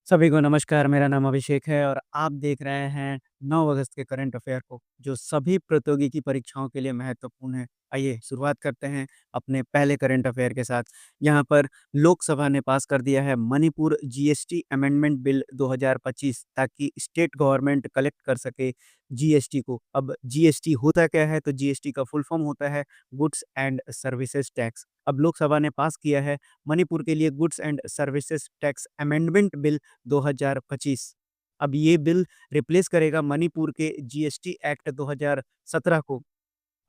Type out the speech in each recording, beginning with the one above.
सभी को नमस्कार, मेरा नाम अभिषेक है और आप देख रहे हैं 9 अगस्त के करंट अफ़ेयर को, जो सभी प्रतियोगिकी परीक्षाओं के लिए महत्वपूर्ण है। आइए शुरुआत करते हैं अपने पहले करंट अफ़ेयर के साथ। यहाँ पर लोकसभा ने पास कर दिया है मणिपुर जीएसटी अमेंडमेंट बिल 2025 ताकि स्टेट गवर्नमेंट कलेक्ट कर सके जीएसटी को। अब जीएसटी होता क्या है? तो जीएसटी का फुल फॉर्म होता है गुड्स एंड सर्विसेज टैक्स। अब लोकसभा ने पास किया है मणिपुर के लिए goods and services tax amendment bill 2025। अब ये बिल रिप्लेस करेगा मणिपुर के जीएसटी एक्ट 2017 को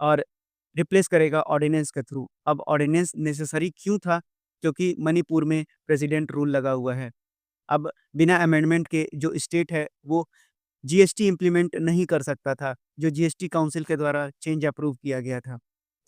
और रिप्लेस करेगा ऑर्डिनेंस के थ्रू। अब ऑर्डिनेंस नेसेसरी क्यों था? क्योंकि मणिपुर में प्रेसिडेंट रूल लगा हुआ है। अब बिना अमेंडमेंट के जो स्टेट है वो जीएसटी इम्प्लीमेंट नहीं कर सकता था, जो जीएसटी काउंसिल के द्वारा चेंज अप्रूव किया गया था।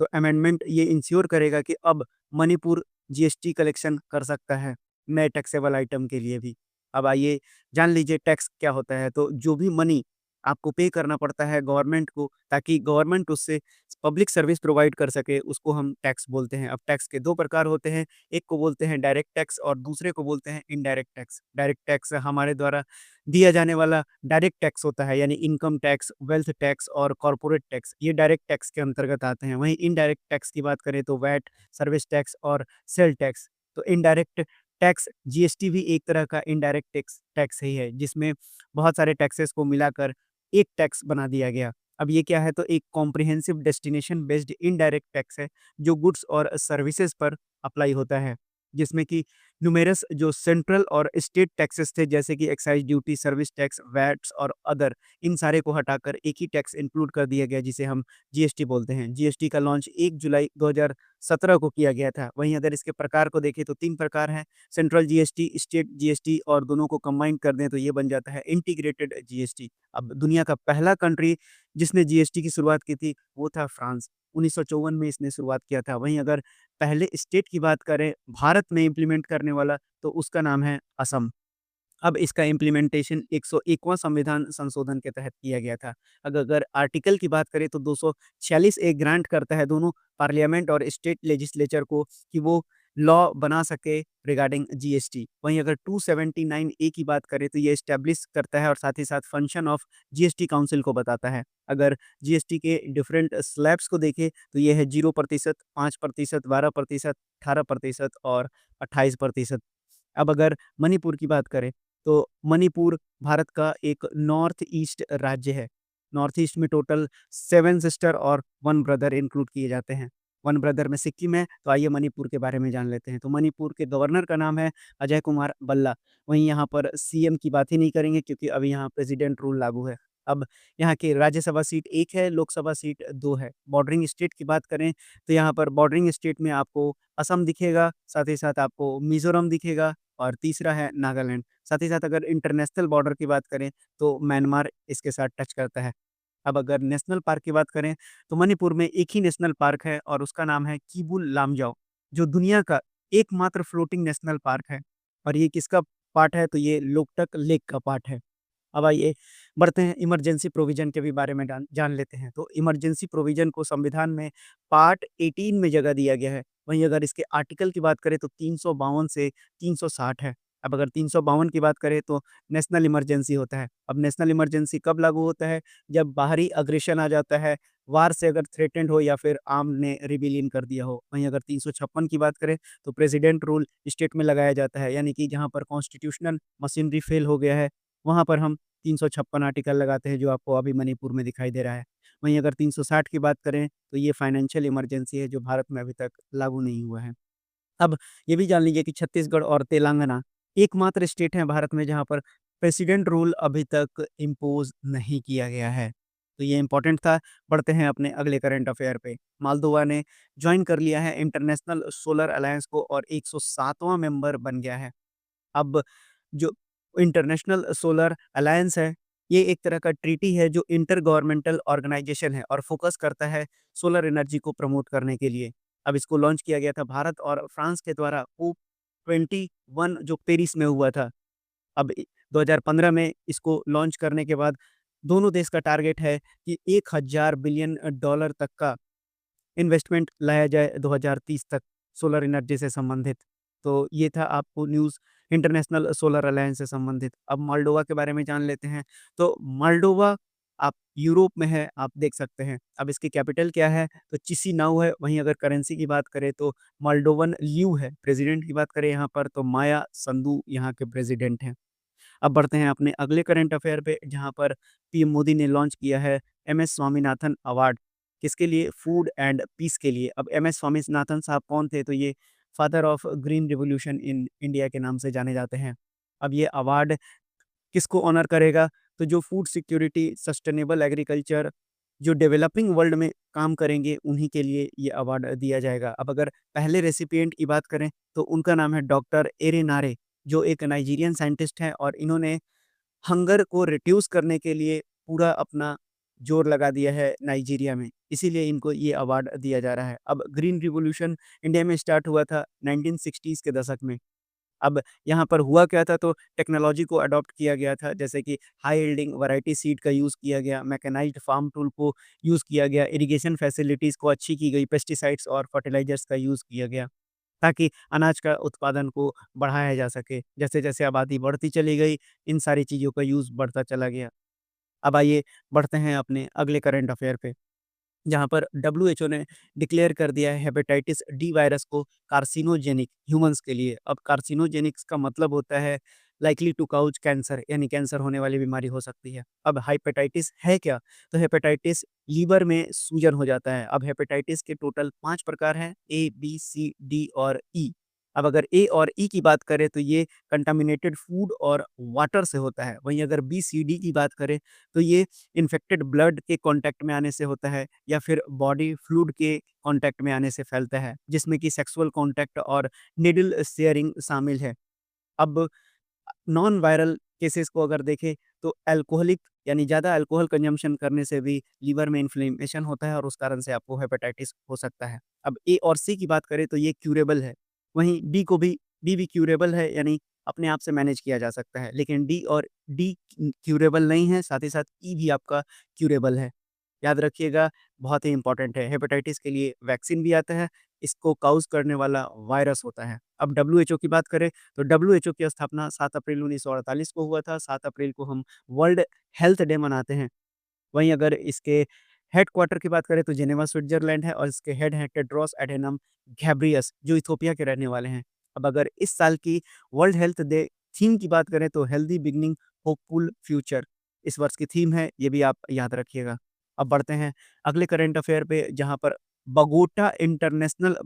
तो अमेंडमेंट ये इंश्योर करेगा कि अब मणिपुर जीएसटी कलेक्शन कर सकता है, नए टैक्सेबल आइटम के लिए भी। अब आइए जान लीजिए टैक्स क्या होता है, तो जो भी मनी आपको पे करना पड़ता है गवर्नमेंट को ताकि गवर्नमेंट उससे पब्लिक सर्विस प्रोवाइड कर सके, उसको हम टैक्स बोलते हैं। अब टैक्स के 2 प्रकार होते हैं, एक को बोलते हैं डायरेक्ट टैक्स और दूसरे को बोलते हैं इनडायरेक्ट टैक्स। डायरेक्ट टैक्स हमारे द्वारा दिया जाने वाला डायरेक्ट टैक्स होता है, यानी इनकम टैक्स, वेल्थ टैक्स और कॉर्पोरेट टैक्स, ये डायरेक्ट टैक्स के अंतर्गत आते हैं। वहीं इनडायरेक्ट टैक्स की बात करें तो वैट, सर्विस टैक्स और सेल टैक्स। तो इनडायरेक्ट टैक्स जीएसटी भी एक तरह का इनडायरेक्ट टैक्स टैक्स ही है, जिसमें बहुत सारे टैक्सेस को मिलाकर एक टैक्स बना दिया गया। अब ये क्या है? तो एक comprehensive destination based indirect tax है, जो गुड्स और सर्विसेज पर अप्लाई होता है, जिसमें कि न्यूमेरस जो सेंट्रल और स्टेट टैक्सेस थे, जैसे कि excise duty, service tax, watts और अदर, इन सारे को हटाकर एक ही टैक्स इंक्लूड कर दिया गया, जिसे हम जीएसटी बोलते हैं। जीएसटी का लॉन्च 1 जुलाई 2017 को किया गया था। वहीं अगर इसके प्रकार को देखें तो 3 प्रकार हैं, सेंट्रल जीएसटी, स्टेट जीएसटी और दोनों को कंबाइन कर दें तो ये बन जाता है इंटीग्रेटेड जीएसटी। अब दुनिया का पहला कंट्री जिसने जीएसटी की शुरुआत की थी, वो था फ्रांस। 1954 में इसने शुरुआत किया था। वहीं अगर पहले स्टेट की बात करें भारत में इम्प्लीमेंट करने वाला, तो उसका नाम है असम। अब इसका इम्प्लीमेंटेशन 101वां संविधान संशोधन के तहत किया गया था। अगर आर्टिकल की बात करें तो 246 ए ग्रांट करता है दोनों पार्लियामेंट और स्टेट लेजिस्लेचर को कि वो लॉ बना सके रिगार्डिंग जीएसटी। वहीं अगर 279 ए की बात करें तो ये एस्टैब्लिश करता है और साथ ही साथ फंक्शन ऑफ जीएसटी काउंसिल को बताता है। अगर जीएसटी के डिफरेंट स्लैब्स को देखें तो ये है 0%, 5%, 12%, 18% और 28%। अब अगर मणिपुर की बात करें, तो मणिपुर भारत का एक नॉर्थ ईस्ट राज्य है। नॉर्थ ईस्ट में टोटल 7 सिस्टर और 1 ब्रदर इंक्लूड किए जाते हैं। 1 ब्रदर में सिक्किम है, तो आइए मणिपुर के बारे में जान लेते हैं। तो मणिपुर के गवर्नर का नाम है अजय कुमार भल्ला। वहीं यहाँ पर सीएम की बात ही नहीं करेंगे क्योंकि अभी यहाँ प्रेसिडेंट रूल लागू है। अब यहाँ की राज्यसभा सीट 1 है, लोकसभा सीट 2 है। बॉर्डरिंग स्टेट की बात करें, तो यहाँ पर बॉर्डरिंग स्टेट में आपको असम दिखेगा, साथ ही साथ आपको मिज़ोरम दिखेगा और तीसरा है नागालैंड। साथ ही साथ अगर इंटरनेशनल बॉर्डर की बात करें तो म्यांमार इसके साथ टच करता है। अब अगर नेशनल पार्क की बात करें तो मणिपुर में एक ही नेशनल पार्क है और उसका नाम है किबुल लामजाओ, जो दुनिया का एकमात्र फ्लोटिंग नेशनल पार्क है। और ये किसका पार्ट है? तो ये लोकटक लेक का पार्ट है। अब आइए बढ़ते हैं इमरजेंसी प्रोविज़न के भी बारे में जान लेते हैं। तो इमरजेंसी प्रोविज़न को संविधान में पार्ट 18 में जगह दिया गया है। वहीं अगर इसके आर्टिकल की बात करें तो 352 से 360 है। अब अगर 352 की बात करें तो नेशनल इमरजेंसी होता है। अब नेशनल इमरजेंसी कब लागू होता है? जब बाहरी अग्रेशन आ जाता है, वार से अगर थ्रेटेंड हो या फिर आर्म ने रिबेलियन कर दिया हो। वहीं अगर 356 की बात करें तो प्रेसिडेंट रूल स्टेट में लगाया जाता है, यानी कि जहाँ पर कॉन्स्टिट्यूशनल मशीनरी फेल हो गया है, वहाँ पर हम 356 आर्टिकल लगाते हैं, जो आपको अभी मणिपुर में दिखाई दे रहा है। वहीं अगर 360 की बात करें तो ये फाइनेंशियल इमरजेंसी है, जो भारत में अभी तक लागू नहीं हुआ है। अब ये भी जान लीजिए कि छत्तीसगढ़ और तेलंगाना एकमात्र स्टेट हैं भारत में जहाँ पर प्रेसिडेंट रूल अभी तक इम्पोज़ नहीं किया गया है। तो ये इम्पोर्टेंट था। बढ़ते हैं अपने अगले करंट अफ़ेयर पे। मालदोवा ने जॉइन कर लिया है इंटरनेशनल सोलर अलायंस को और 107वां मेंबर बन गया है। अब जो इंटरनेशनल सोलर अलायंस है, ये एक तरह का ट्रीटी है जो इंटर गवर्नमेंटल ऑर्गेनाइजेशन है और फ़ोकस करता है सोलर एनर्जी को प्रमोट करने के लिए। अब इसको लॉन्च किया गया था भारत और फ्रांस के द्वारा कोप 21 जो पेरिस में हुआ था। अब 2015 में इसको लॉन्च करने के बाद दोनों देश का टारगेट है कि 1000 बिलियन डॉलर तक का इन्वेस्टमेंट लाया जाए 2030 तक सोलर एनर्जी से संबंधित। तो ये था आपको न्यूज़ इंटरनेशनल सोलर अलायंस से संबंधित। अब मोल्डोवा के बारे में जान लेते हैं। तो मोल्डोवा आप यूरोप में है, आप देख सकते हैं। अब इसकी कैपिटल क्या है? तो चिसिनाउ है। वहीं अगर करेंसी की बात करें तो मोल्डोवन ल्यू है। प्रेज़िडेंट की बात करें यहाँ पर तो माया संधू यहाँ के प्रेज़िडेंट हैं। अब बढ़ते हैं अपने अगले करंट अफेयर पे, जहाँ पर पीएम मोदी ने लॉन्च किया है एमएस स्वामीनाथन अवार्ड। किसके लिए? फूड एंड पीस के लिए। अब एमएस स्वामीनाथन साहब कौन थे? तो ये father of green revolution in India के नाम से जाने जाते हैं। अब ये अवार्ड किसको ऑनर करेगा? तो जो फूड सिक्योरिटी, सस्टेनेबल एग्रीकल्चर, जो डेवलपिंग वर्ल्ड में काम करेंगे, उन्हीं के लिए ये अवार्ड दिया जाएगा। अब अगर पहले रेसिपिएंट की बात करें, तो उनका नाम है डॉक्टर एरेनारे, जो एक नाइजीरियन साइंटिस्ट हैं और इन्होंने हंगर को रिड्यूस करने के लिए पूरा अपना जोर लगा दिया है नाइजीरिया में, इसीलिए इनको ये अवार्ड दिया जा रहा है। अब ग्रीन रिवॉल्यूशन इंडिया में स्टार्ट हुआ था 1960s के दशक में। अब यहाँ पर हुआ क्या था? तो टेक्नोलॉजी को अडॉप्ट किया गया था, जैसे कि हाई यील्डिंग वैरायटी सीड का यूज़ किया गया, मैकेनाइज्ड फार्म टूल को यूज़ किया गया, इरिगेशन फैसिलिटीज़ को अच्छी की गई, पेस्टिसाइड्स और फर्टिलाइज़र्स का यूज़ किया गया, ताकि अनाज का उत्पादन को बढ़ाया जा सके। जैसे-जैसे आबादी बढ़ती चली गई, इन सारी चीज़ों का यूज़ बढ़ता चला गया। अब आइए बढ़ते हैं अपने अगले करंट अफेयर पे। जहाँ पर डब्ल्यूएचओ ने डिक्लेयर कर दिया है हेपेटाइटिस डी वायरस को कार्सिनोजेनिक ह्यूमन्स के लिए। अब कार्सिनोजेनिक्स का मतलब होता है लाइकली टू काउज कैंसर, यानी कैंसर होने वाली बीमारी हो सकती है। अब हेपेटाइटिस है क्या? तो हेपेटाइटिस लीवर में सूजन हो जाता है। अब हेपेटाइटिस के टोटल 5 प्रकार हैं, ए, बी, सी, डी और ई। अब अगर ए और ई की बात करें तो ये कंटामिनेटेड फूड और वाटर से होता है। वहीं अगर बी, सी, डी की बात करें तो ये इन्फेक्टेड ब्लड के कॉन्टैक्ट में आने से होता है, या फिर बॉडी फ्लूइड के कॉन्टैक्ट में आने से फैलता है, जिसमें कि सेक्सुअल कॉन्टैक्ट और निडल शेयरिंग शामिल है। अब नॉन वायरल केसेस को अगर देखें तो अल्कोहलिक, यानी ज़्यादा अल्कोहल कंजम्पशन करने से भी लीवर में इन्फ्लेमेशन होता है और उस कारण से आपको हेपेटाइटिस हो सकता है। अब ए और सी की बात करें तो ये क्यूरेबल है। वहीं डी भी क्यूरेबल है, यानी अपने आप से मैनेज किया जा सकता है। लेकिन डी क्यूरेबल नहीं है, साथ ही साथ ई भी आपका क्यूरेबल है। याद रखिएगा, बहुत ही इम्पोर्टेंट है। हेपेटाइटिस के लिए वैक्सीन भी आता है, इसको काउज़ करने वाला वायरस होता है। अब डब्ल्यूएचओ की बात करें तो डब्ल्यूएचओ की स्थापना 7 अप्रैल 1948 को हुआ था। 7 अप्रैल को हम वर्ल्ड हेल्थ डे मनाते हैं। वहीं अगर इसके हेडक्वार्टर की बात करें तो जेनेवा स्विट्ज़रलैंड है और इसके हेड हैं टेड्रोस एडेनम घेब्रियस, जो इथियोपिया के रहने वाले हैं। अब अगर इस साल की वर्ल्ड हेल्थ डे थीम की बात करें तो हेल्दी बिगिनिंग होपफुल फ्यूचर इस वर्ष की थीम है, ये भी आप याद रखिएगा। अब बढ़ते हैं अगले करंट अफेयर पे, जहाँ पर बगोटा इंटरनेशनल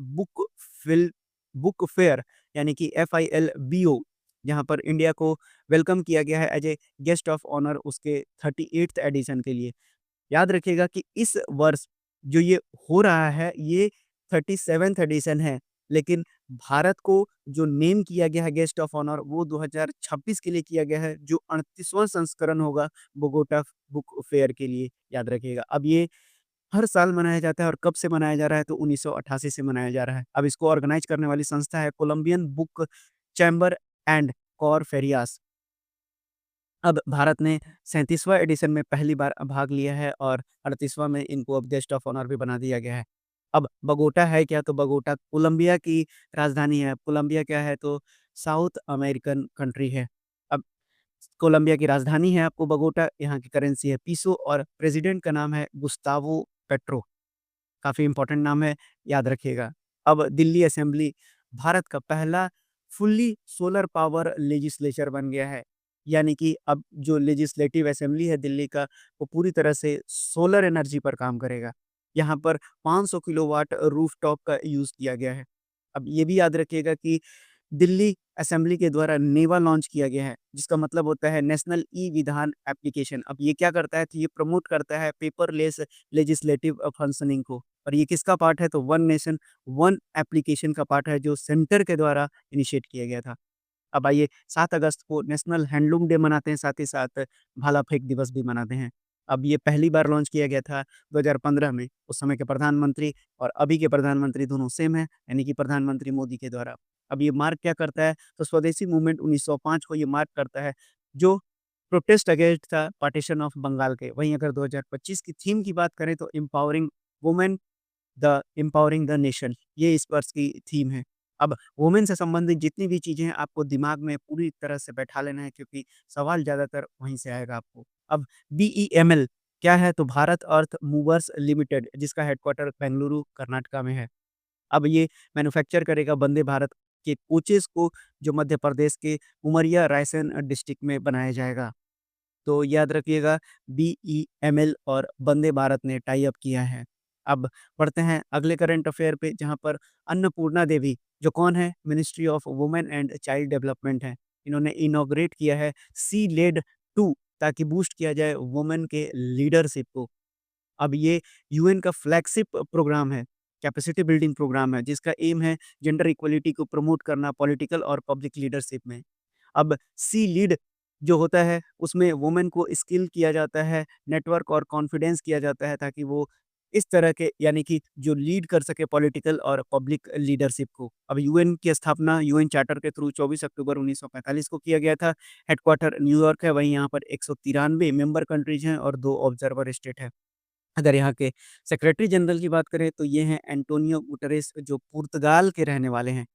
फिल बुक फेयर, यानी कि FILBO, जहाँ पर इंडिया को वेलकम किया गया है as a guest of honour उसके 38th एडिशन के लिए। याद रखिएगा कि इस वर्ष जो ये हो रहा है, ये 37th एडिशन है, लेकिन भारत को जो नेम किया गया है गेस्ट ऑफ ऑनर, वो 2026 के लिए किया गया है, जो 38वाँ संस्करण होगा बोगोटा बुक फेयर के लिए, याद रखिएगा। अब ये हर साल मनाया जाता है और कब से मनाया जा रहा है? तो 1988 से मनाया जा रहा है। अब इसको ऑर्गेनाइज़ करने वाली संस्था है Colombian book chamber and Corferias. अब भारत ने 37वाँ एडिशन में पहली बार भाग लिया है और 38वाँ में इनको अब गेस्ट ऑफ ऑनर भी बना दिया गया है। अब बगोटा है क्या? तो बगोटा कोलंबिया की राजधानी है। कोलंबिया क्या है? तो साउथ अमेरिकन कंट्री है। अब कोलंबिया की राजधानी है आपको बगोटा, यहाँ की करेंसी है पीसो और प्रेसिडेंट का नाम है गुस्तावो पेट्रो। काफ़ी इम्पोर्टेंट नाम है, याद रखिएगा। अब दिल्ली असेंबली भारत का पहला फुल्ली सोलर पावर लेजिस्लेचर बन गया है। यानी कि अब जो लेजिस्लेटिव असेंबली है दिल्ली का, वो पूरी तरह से सोलर एनर्जी पर काम करेगा। यहाँ पर 500 किलोवाट रूफटॉप का यूज़ किया गया है। अब ये भी याद रखिएगा कि दिल्ली असेंबली के द्वारा नेवा लॉन्च किया गया है, जिसका मतलब होता है नेशनल ई-विधान एप्लीकेशन। अब ये क्या करता है? तो ये प्रमोट करता है पेपरलेस लेजिस्लेटिव फंक्शनिंग को। और ये किसका पार्ट है? तो वन नेशन वन एप्लीकेशन का पार्ट है, जो सेंटर के द्वारा इनिशिएट किया गया था। अब आइए 7 अगस्त को नेशनल हैंडलूम डे मनाते हैं, साथ ही साथ भाला फेंक दिवस भी मनाते हैं। अब ये पहली बार लॉन्च किया गया था 2015 में, उस समय के प्रधानमंत्री और अभी के प्रधानमंत्री दोनों सेम हैं, यानी कि प्रधानमंत्री मोदी के द्वारा। अब ये मार्क क्या करता है? तो स्वदेशी मूवमेंट 1905 को ये मार्क करता है, जो प्रोटेस्ट अगेंस्ट था पार्टीशन ऑफ बंगाल के। वहीं अगर 2025 की थीम की बात करें तो एम्पावरिंग वुमेन द नेशन, ये इस वर्ष की थीम है। अब वुमेन से संबंधित जितनी भी चीज़ें हैं आपको दिमाग में पूरी तरह से बैठा लेना है क्योंकि सवाल ज़्यादातर वहीं से आएगा आपको। अब बीईएमएल क्या है? तो भारत अर्थ मूवर्स लिमिटेड जिसका हेडक्वार्टर बेंगलुरु कर्नाटका में है। अब ये मैन्युफैक्चर करेगा वंदे भारत के कोचेज़ को जो मध्य प्रदेश के उमरिया रायसेन डिस्ट्रिक्ट में बनाया जाएगा। तो याद रखिएगा बीईएमएल और वंदे भारत ने टाई अप किया है। अब बढ़ते हैं अगले करंट अफेयर पे जहाँ पर अन्नपूर्णा देवी जो कौन है? Ministry of women and child development है। इन्होंने इनॉग्रेट किया है सी लेड 2 ताकि बूस्ट किया जाए वुमेन के लीडरशिप को। अब ये यूएन का फ्लैगशिप प्रोग्राम है, कैपेसिटी बिल्डिंग प्रोग्राम है, जिसका एम है जेंडर इक्वालिटी को प्रमोट करना पॉलिटिकल और पब्लिक लीडरशिप में। अब सी लीड जो होता है, उसमें वुमेन को स्किल किया जाता है, नेटवर्क और कॉन्फिडेंस किया जाता है ताकि वो इस तरह के यानी कि जो लीड कर सके पॉलिटिकल और पब्लिक लीडरशिप को। अब यूएन की स्थापना यूएन चार्टर के थ्रू 24 अक्टूबर 1945 को किया गया था। हेडक्वार्टर न्यूयॉर्क है, वहीं यहाँ पर 193 मेंबर कंट्रीज़ हैं और 2 ऑब्जर्वर स्टेट हैं। अगर यहाँ के सेक्रेटरी जनरल की बात करें तो ये हैं एंटोनियो गुटरेस जो पुर्तगाल के रहने वाले हैं।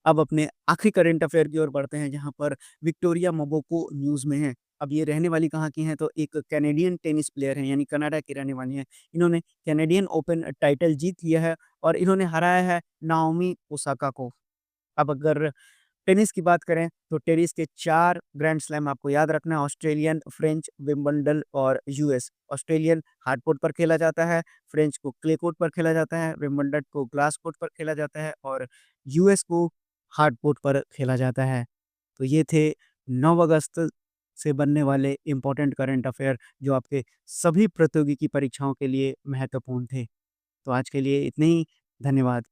अब अपने आखिरी करंट अफेयर की ओर बढ़ते हैं जहाँ पर विक्टोरिया मोबोको न्यूज़ में है। अब ये रहने वाली कहाँ की हैं तो एक कैनेडियन टेनिस प्लेयर हैं यानी कनाडा की रहने वाली हैं। इन्होंने कैनेडियन ओपन टाइटल जीत लिया है और इन्होंने हराया है नाओमी ओसाका को। अब अगर टेनिस की बात करें तो टेनिस के 4 ग्रैंड स्लैम आपको याद रखना है ऑस्ट्रेलियन, फ्रेंच, विंबलडन और यूएस। ऑस्ट्रेलियन हार्ड कोर्ट पर खेला जाता है, फ्रेंच को क्ले कोर्ट पर खेला जाता है, विंबलडन को ग्लास कोर्ट पर खेला जाता है और यूएस को हार्ड कोर्ट पर खेला जाता है। तो ये थे 9 अगस्त से बनने वाले इम्पोर्टेंट करंट अफेयर जो आपके सभी प्रतियोगिकी परीक्षाओं के लिए महत्वपूर्ण थे। तो आज के लिए इतने ही, धन्यवाद।